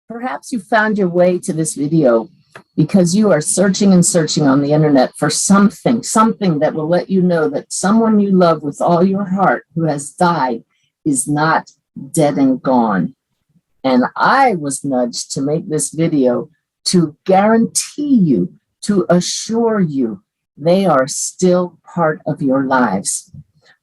Perhaps you found your way to this video because you are searching and searching on the internet for something that will let you know that someone you love with all your heart who has died is not dead and gone. And I was nudged to make this video to guarantee you, to assure you, they are still part of your lives.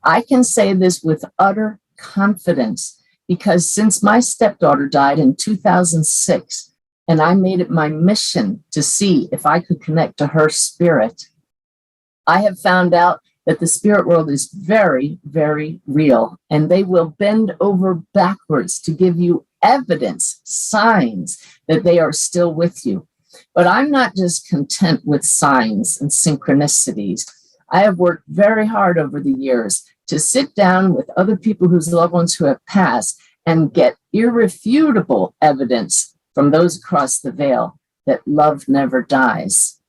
I can say this with utter confidence because since my stepdaughter died in 2006, and I made it my mission to see if I could connect to her spirit, I have found out that the spirit world is very, very real, and they will bend over backwards to give you evidence, signs that they are still with you. But I'm not just content with signs and synchronicities. I have worked very hard over the years to sit down with other people whose loved ones who have passed and get irrefutable evidence from those across the veil that love never dies.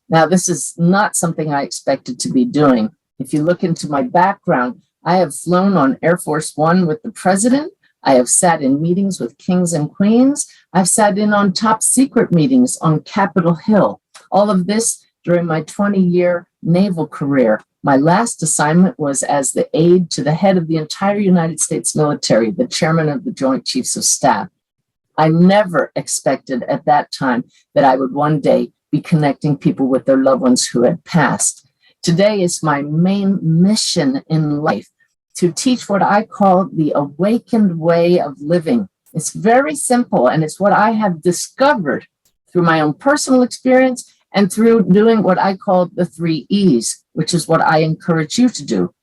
Now, this is not something I expected to be doing. If you look into my background, I have flown on Air Force One with the president. I have sat in meetings with kings and queens. I've sat in on top secret meetings on Capitol Hill. All of this during my 20-year naval career. My last assignment was as the aide to the head of the entire United States military, the chairman of the Joint Chiefs of Staff. I never expected at that time that I would one day be connecting people with their loved ones who had passed. Today is my main mission in life, to teach what I call the awakened way of living. It's very simple, and it's what I have discovered through my own personal experience and through doing what I call the 3 E's, which is what I encourage you to do.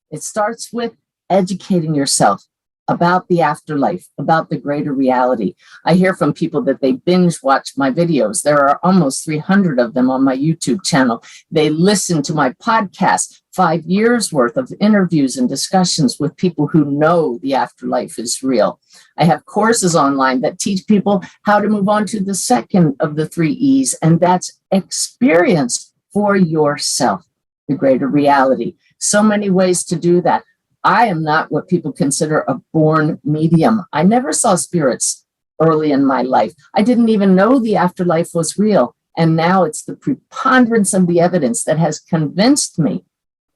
It starts with educating yourself about the afterlife, about the greater reality. I hear from people that they binge watch my videos. There are almost 300 of them on my YouTube channel. They listen to my podcast, 5 years worth of interviews and discussions with people who know the afterlife is real. I have courses online that teach people how to move on to the second of the 3 E's, and that's experience for yourself, the greater reality. So many ways to do that. I am not what people consider a born medium. I never saw spirits early in my life. I didn't even know the afterlife was real. And now it's the preponderance of the evidence that has convinced me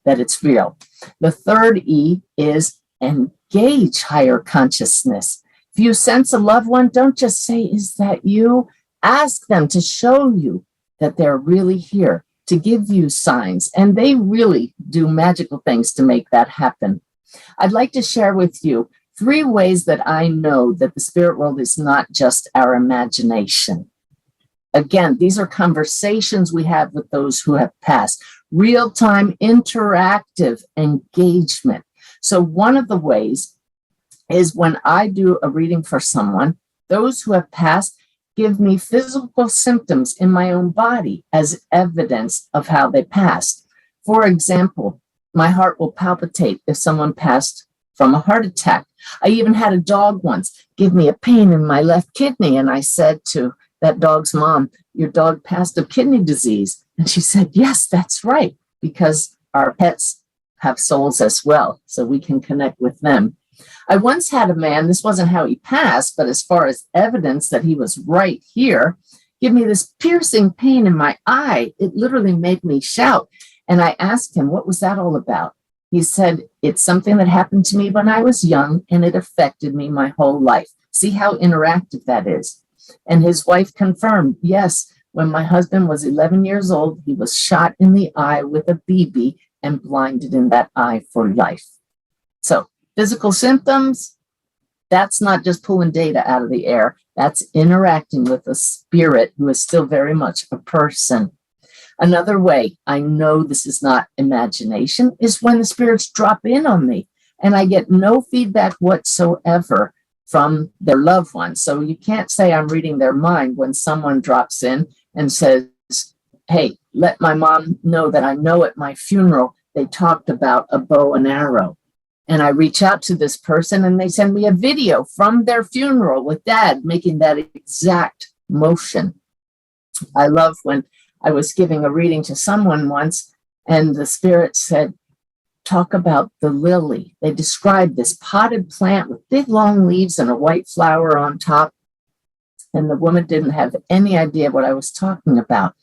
that it's real. The 3rd E is engage higher consciousness. If you sense a loved one, don't just say, "Is that you?" Ask them to show you that they're really here, to give you signs. And they really do magical things to make that happen. I'd like to share with you 3 ways that I know that the spirit world is not just our imagination. Again, these are conversations we have with those who have passed, real-time interactive engagement. So one of the ways is when I do a reading for someone, those who have passed give me physical symptoms in my own body as evidence of how they passed. For example, my heart will palpitate if someone passed from a heart attack. I even had a dog once give me a pain in my left kidney, and I said to that dog's mom, "Your dog passed of kidney disease." And she said, "Yes, that's right," because our pets have souls as well, so we can connect with them. I once had a man, this wasn't how he passed, but as far as evidence that he was right here, give me this piercing pain in my eye. It literally made me shout. And I asked him, what was that all about? He said, "It's something that happened to me when I was young, and it affected me my whole life." See how interactive that is. And his wife confirmed, yes, when my husband was 11 years old, he was shot in the eye with a BB and blinded in that eye for life. So physical symptoms, that's not just pulling data out of the air. That's interacting with a spirit who is still very much a person. Another way I know this is not imagination is when the spirits drop in on me and I get no feedback whatsoever from their loved ones. So you can't say I'm reading their mind when someone drops in and says, "Hey, let my mom know that I know at my funeral they talked about a bow and arrow." And I reach out to this person and they send me a video from their funeral with Dad making that exact motion. I love when I was giving a reading to someone once, and the spirit said, "Talk about the lily." They described this potted plant with big long leaves and a white flower on top. And the woman didn't have any idea what I was talking about.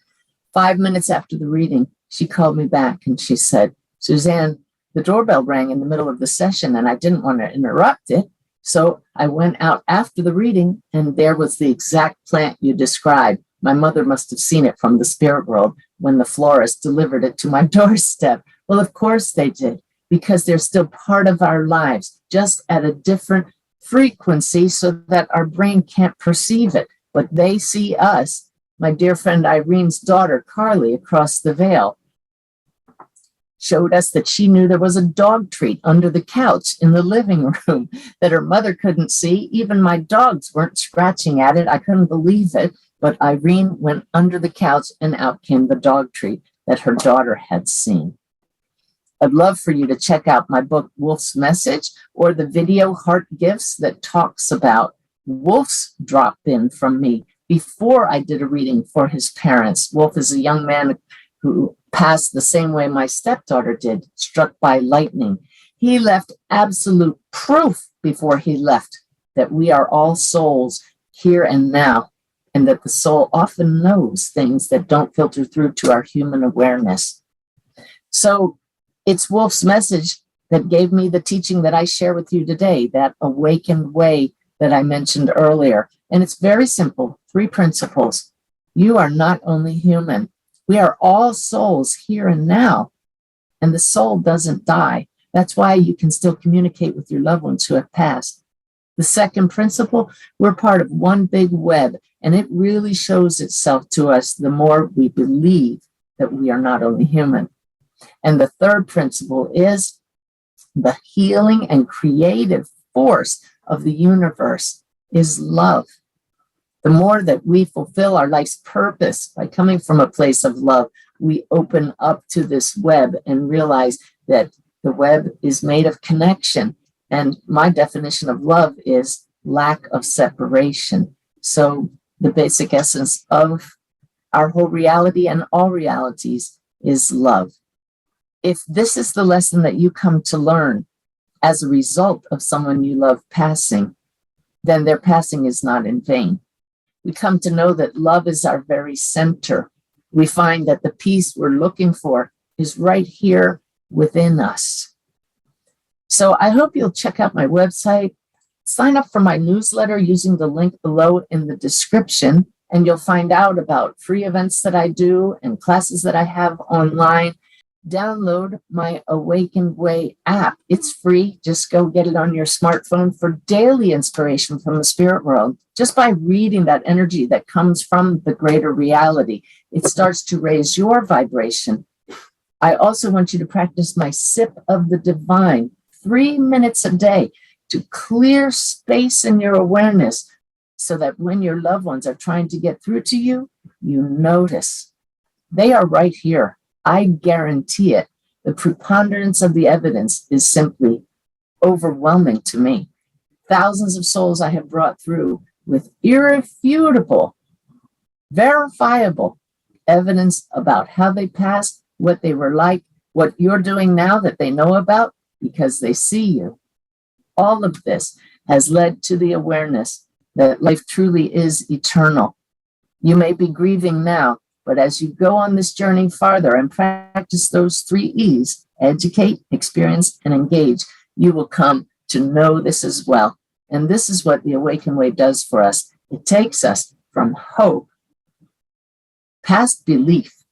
5 minutes after the reading, she called me back and she said, Suzanne, the doorbell rang in the middle of the session and I didn't want to interrupt it. So I went out after the reading and there was the exact plant you described. My mother must have seen it from the spirit world when the florist delivered it to my doorstep. Well, of course they did, because they're still part of our lives, just at a different frequency so that our brain can't perceive it. But they see us. My dear friend Irene's daughter, Carly, across the veil, showed us that she knew there was a dog treat under the couch in the living room that her mother couldn't see. Even my dogs weren't scratching at it. I couldn't believe it. But Irene went under the couch and out came the dog treat that her daughter had seen. I'd love for you to check out my book, Wolf's Message, or the video Heart Gifts that talks about Wolf's drop in from me before I did a reading for his parents. Wolf is a young man who passed the same way my stepdaughter did, struck by lightning. He left absolute proof before he left that we are all souls here and now, and that the soul often knows things that don't filter through to our human awareness. So it's Wolf's Message that gave me the teaching that I share with you today, that awakened way that I mentioned earlier. And it's very simple, 3 principles. You are not only human. We are all souls here and now, and the soul doesn't die. That's why you can still communicate with your loved ones who have passed. The second principle, we're part of one big web, and it really shows itself to us the more we believe that we are not only human. And the third principle is the healing and creative force of the universe is love. The more that we fulfill our life's purpose by coming from a place of love, we open up to this web and realize that the web is made of connection. And my definition of love is lack of separation. So the basic essence of our whole reality and all realities is love. If this is the lesson that you come to learn as a result of someone you love passing, then their passing is not in vain. We come to know that love is our very center. We find that the peace we're looking for is right here within us. So I hope you'll check out my website, sign up for my newsletter using the link below in the description, and you'll find out about free events that I do and classes that I have online. Download my Awakened Way app. It's free. Just go get it on your smartphone for daily inspiration from the spirit world. Just by reading that energy that comes from the greater reality, it starts to raise your vibration. I also want you to practice my sip of the divine, 3 minutes a day, to clear space in your awareness so that when your loved ones are trying to get through to you, you notice. They are right here. I guarantee it. The preponderance of the evidence is simply overwhelming to me. Thousands of souls I have brought through with irrefutable, verifiable evidence about how they passed, what they were like, what you're doing now that they know about because they see you. All of this has led to the awareness that life truly is eternal. You may be grieving now, but as you go on this journey farther and practice those 3 E's, educate, experience, and engage, you will come to know this as well. And this is what the Awakened Way does for us. It takes us from hope, past belief,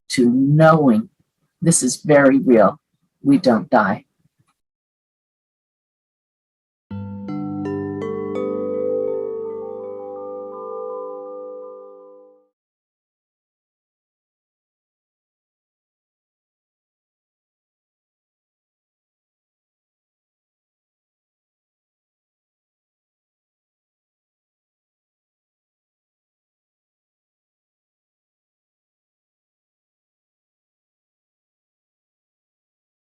to knowing this is very real. We don't die.